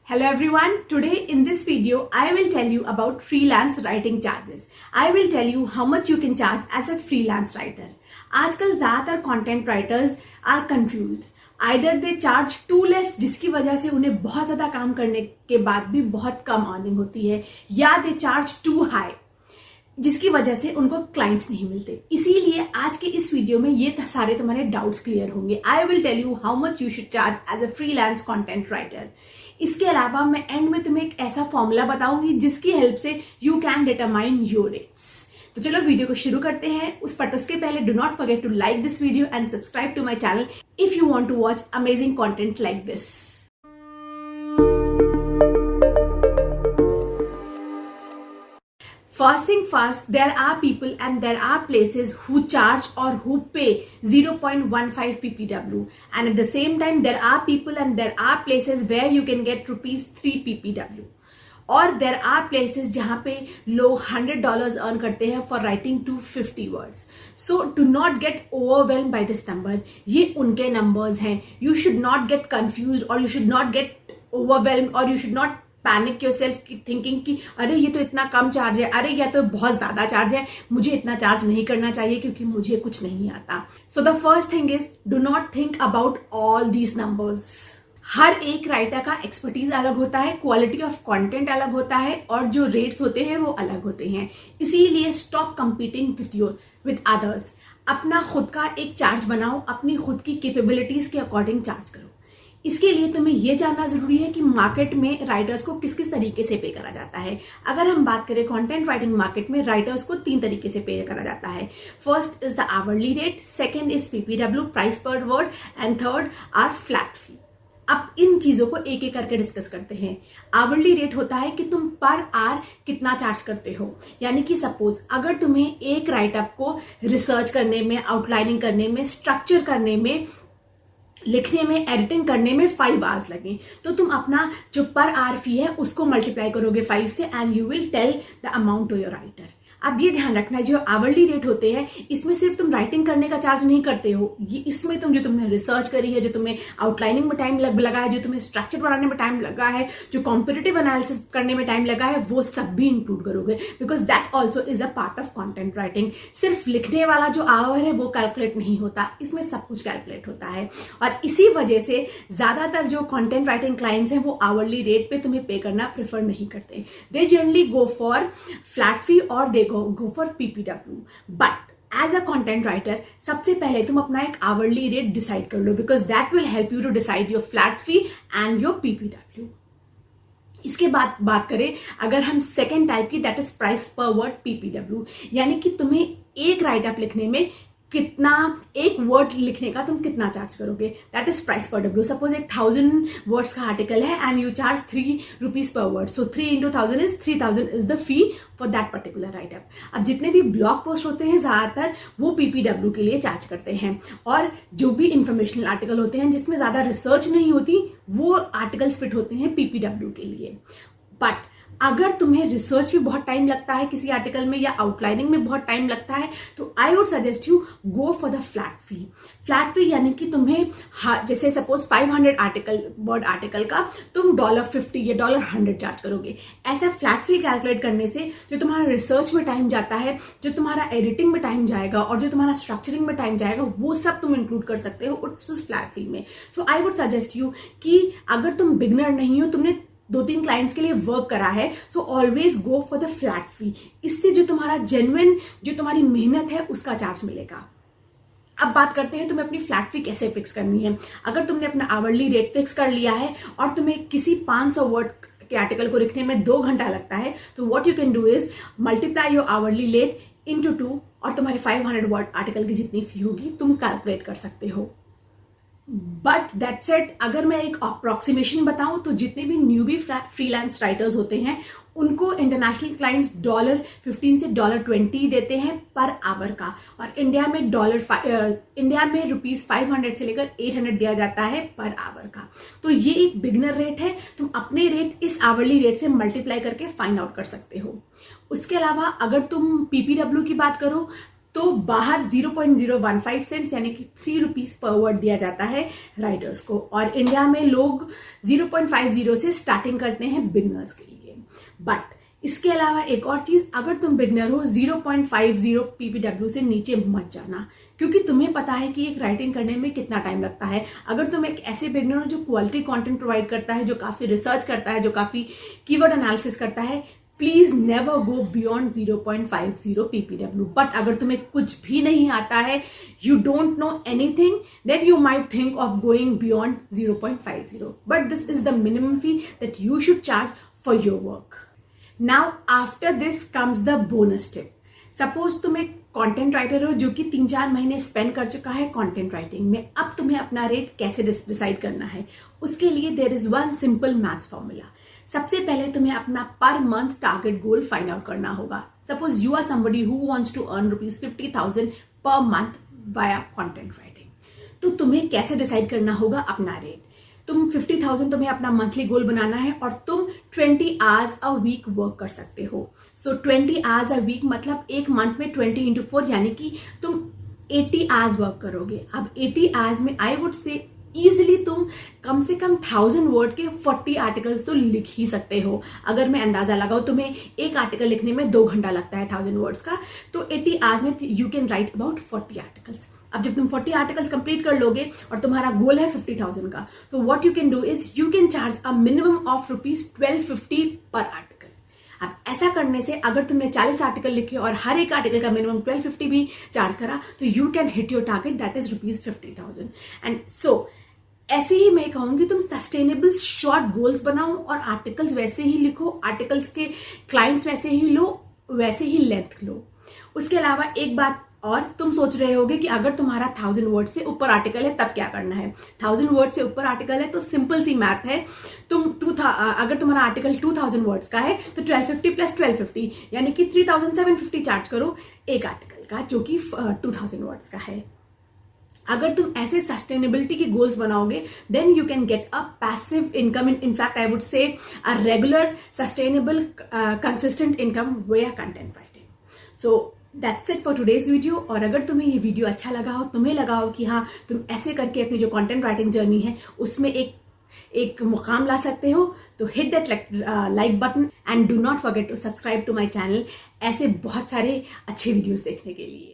Hello everyone, today in this video I will tell you about freelance writing charges. I will tell you how much you can charge as a freelance writer. आजकल ज़्यादातर content writers are confused. Either they charge too less जिसकी वजह से उन्हें बहुत ज़्यादा काम करने के बाद भी बहुत कम अर्निंग होती है, या they charge too high जिसकी वजह से उनको क्लाइंट्स नहीं मिलते। इसीलिए आज के इस वीडियो में ये सारे तुम्हारे डाउट्स क्लियर होंगे। I will tell you how much you should charge as a freelance content writer. इसके अलावा मैं एंड में तुम्हें एक ऐसा फॉर्मूला बताऊंगी जिसकी हेल्प से you can determine your rates. तो चलो वीडियो को शुरू करते हैं। उसके पहले do not forget to like this video and subscribe to my channel if you want to watch amazing content like this. First thing first, there are people and there are places who charge or who pay 0.15 ppw, and at the same time there are people and there are places where you can get rupees 3 ppw, और there are places जहाँ पे लोग $100 earn करते हैं for writing 250 words. So do not get overwhelmed by this number. ये उनके numbers हैं. You should not get confused or you should not get overwhelmed or you should not panic yourself thinking कि अरे ये तो इतना कम चार्ज है, अरे ये तो बहुत ज्यादा चार्ज है, मुझे इतना चार्ज नहीं करना चाहिए क्योंकि मुझे कुछ नहीं आता। So the first thing is do not think about all these numbers. हर एक राइटर का एक्सपर्टीज अलग होता है, क्वालिटी ऑफ कंटेंट अलग होता है और जो रेट्स होते हैं वो अलग होते हैं। इसीलिए स्टॉप कंपीटिंग विद अदर्स। अपना खुद का एक चार्ज बनाओ, अपनी खुद की कैपेबिलिटीज के अकॉर्डिंग चार्ज करो। इसके लिए तुम्हें यह जानना जरूरी है कि मार्केट में राइटर्स को किस किस तरीके से पे करा जाता है। अगर हम बात करें कंटेंट राइटिंग मार्केट में राइटर्स को 3 तरीके से पे करा जाता है। First is the hourly rate, second is PPW price per word and third are flat fee. अब इन चीजों को एक एक करके डिस्कस करते हैं। आवरली रेट होता है कि तुम पर आवर कितना चार्ज करते हो, यानी कि सपोज अगर तुम्हें एक राइटअप को रिसर्च करने में, आउटलाइनिंग करने में, स्ट्रक्चर करने में, लिखने में, एडिटिंग करने में 5 आवर्स लगे, तो तुम अपना जो पर आवर फी है उसको मल्टीप्लाई करोगे 5 से and you will tell the amount to your writer. अब ये ध्यान रखना, जो आवरली रेट होते हैं इसमें सिर्फ तुम राइटिंग करने का चार्ज नहीं करते हो, ये इसमें जो तुमने रिसर्च करी है, जो तुम्हें आउटलाइनिंग में टाइम लगा है, जो तुम्हें स्ट्रक्चर बनाने में टाइम लगा है, जो कॉम्पिटिटिव एनालिसिस करने में टाइम लगा है, वो सब भी इंक्लूड करोगे, because that also is a part of content writing. सिर्फ लिखने वाला जो आवर है वो कैलकुलेट नहीं होता, इसमें सब कुछ कैलकुलेट होता है। और इसी वजह से ज्यादातर जो कॉन्टेंट राइटिंग क्लाइंट्स हैं वो आवरली रेट पे तुम्हें पे करना प्रेफर नहीं करते। They generally go for flat fee और they go for PPW. But as a content writer, सबसे पहले तुम अपना एक आवरली रेट डिसाइड कर लो, because that will help you to decide your flat fee and your PPW. इसके बाद बात करें अगर हम सेकेंड टाइप की, that is price per word PPW, यानी कि तुम्हें एक राइटअप लिखने में कितना, एक वर्ड लिखने का तुम कितना चार्ज करोगे, that is price per W. Suppose एक 1000 वर्ड्स का आर्टिकल है and you charge 3 rupees per word, so 3 into 1000 is 3000 is the fee for that particular writeup. अब जितने भी ब्लॉग पोस्ट होते हैं ज्यादातर वो पीपीडब्ल्यू के लिए चार्ज करते हैं, और जो भी इंफॉर्मेशनल आर्टिकल होते हैं जिसमें ज्यादा रिसर्च नहीं होती वो आर्टिकल्स फिट होते हैं पीपीडब्ल्यू के लिए। बट अगर तुम्हें रिसर्च में बहुत टाइम लगता है किसी आर्टिकल में या आउटलाइनिंग में बहुत टाइम लगता है, तो I would suggest you go for the flat fee. Flat fee यानी कि तुम्हें जैसे सपोज 500 वर्ड आर्टिकल का तुम $50 या $100 चार्ज करोगे। ऐसा फ्लैट फी कैलकुलेट करने से जो तुम्हारा रिसर्च में टाइम जाता है, जो तुम्हारा एडिटिंग में टाइम जाएगा और जो तुम्हारा स्ट्रक्चरिंग में टाइम जाएगा, वो सब तुम इंक्लूड कर सकते हो उस फ्लैट फी में। सो आई वुड सजेस्ट यू कि अगर तुम बिगनर नहीं हो, तुमने 2-3 क्लाइंट्स के लिए वर्क करा है, so always go for the flat fee. इससे जो तुम्हारा जेन्युइन, जो तुम्हारी मेहनत है उसका चार्ज मिलेगा। अब बात करते हैं तुम्हें अपनी फ्लैट फी कैसे फिक्स करनी है। अगर तुमने अपना आवरली रेट फिक्स कर लिया है और तुम्हें किसी 500 वर्ड के आर्टिकल को लिखने में 2 घंटा लगता है, तो what you can do is multiply your hourly rate into 2 और तुम्हारी 500 वर्ड आर्टिकल की जितनी फी होगी तुम कैलकुलेट कर सकते हो। बट दैट सेड, अगर मैं एक अप्रोक्सीमेशन बताऊं तो जितने भी न्यूबी फ्रीलांस राइटर्स होते हैं उनको इंटरनेशनल क्लाइंट्स $15 से $20 देते हैं पर आवर का, और इंडिया में ₹500 से लेकर $800 दिया जाता है पर आवर का। तो ये एक बिगनर रेट है, तुम अपने रेट इस आवरली रेट से मल्टीप्लाई करके फाइंड आउट कर सकते हो। उसके अलावा अगर तुम पीपीडब्ल्यू की बात करो, तो बाहर 0.015 सेंट्स यानी कि 3 रुपीज पर वर्ड दिया जाता है राइडर्स को, और इंडिया में लोग 0.50 से स्टार्टिंग करते हैं बिगनर्स के लिए। बट इसके अलावा एक और चीज, अगर तुम बिगनर हो 0.50 PPW से नीचे मत जाना, क्योंकि तुम्हें पता है कि एक राइटिंग करने में कितना टाइम लगता है। अगर तुम एक ऐसे बिगनर हो जो क्वालिटी कंटेंट प्रोवाइड करता है, जो काफी रिसर्च करता है, जो काफी कीवर्ड एनालिसिस करता है, please never go beyond 0.50 PPW। But अगर तुम्हें कुछ भी नहीं आता है, you don't know anything, then you might think of going beyond 0.50, but this is the minimum fee that you should charge for your work. Now after this comes the bonus tip. Suppose तुम एक content writer हो जो कि 3-4 महीने spend कर चुका है content writing में। अब तुम्हें अपना रेट कैसे डिसाइड करना है, उसके लिए there is one simple maths formula. सबसे पहले तुम्हें अपना per month target goal find out करना होगा। Suppose you are somebody who wants to earn ₹50,000 per month by content writing. तो तुम्हें कैसे डिसाइड करना होगा अपना रेट। तुम 50,000 तुम्हें अपना मंथली गोल बनाना है और तुम 20 आवर्स अ वीक वर्क कर सकते हो। सो 20 आवर्स अ वीक मतलब एक मंथ में 20 into 4 यानी कि तुम 80 आवर्स वर्क करोगे। अब 80 आवर्स में आई वुड से इजिली तुम कम से कम 1000 वर्ड के 40 आर्टिकल्स तो लिख ही सकते हो। अगर मैं अंदाजा लगाऊं, तुम्हें एक आर्टिकल लिखने में 2 घंटा लगता है 1000 वर्ड्स का, तो 80 आवर्स में you can write about 40 articles. अब जब तुम 40 आर्टिकल्स कंप्लीट कर लोगे और तुम्हारा गोल है 50,000 का, तो what you can do is you can charge a minimum of ₹1250 पर आर्टिकल। अब ऐसा करने से अगर तुमने 40 आर्टिकल लिखे और हर एक आर्टिकल का मिनिमम 1250 भी चार्ज करा, तो you can hit your target that is ₹50,000। And so ऐसे ही मैं कहूंगी तुम सस्टेनेबल शॉर्ट गोल्स बनाओ और आर्टिकल्स वैसे ही लिखो, आर्टिकल्स के क्लाइंट्स वैसे ही लो, वैसे ही लेंथ लो। उसके अलावा एक बात और, तुम सोच रहे होगे कि अगर तुम्हारा 1000 वर्ड से ऊपर आर्टिकल है तब क्या करना है। 1000 वर्ड से ऊपर आर्टिकल है तो सिंपल सी मैथ है। अगर तुम्हारा आर्टिकल 2000 वर्ड्स का है तो 1250 प्लस 1250 यानी कि 3750 चार्ज करो एक आर्टिकल का, जो कि 2000 वर्ड्स का है। अगर तुम ऐसे सस्टेनेबिलिटी के गोल्स बनाओगे, then you can get a passive income, in fact I would say a regular sustainable consistent income where content writing. So that's it for today's video. और अगर तुम्हें ये वीडियो अच्छा लगा हो, तुम्हें लगा हो कि हाँ तुम ऐसे करके अपनी जो कंटेंट राइटिंग जर्नी है उसमें एक मुकाम ला सकते हो, तो hit that like button and do not forget to subscribe to my channel ऐसे बहुत सारे अच्छे वीडियोस देखने के लिए।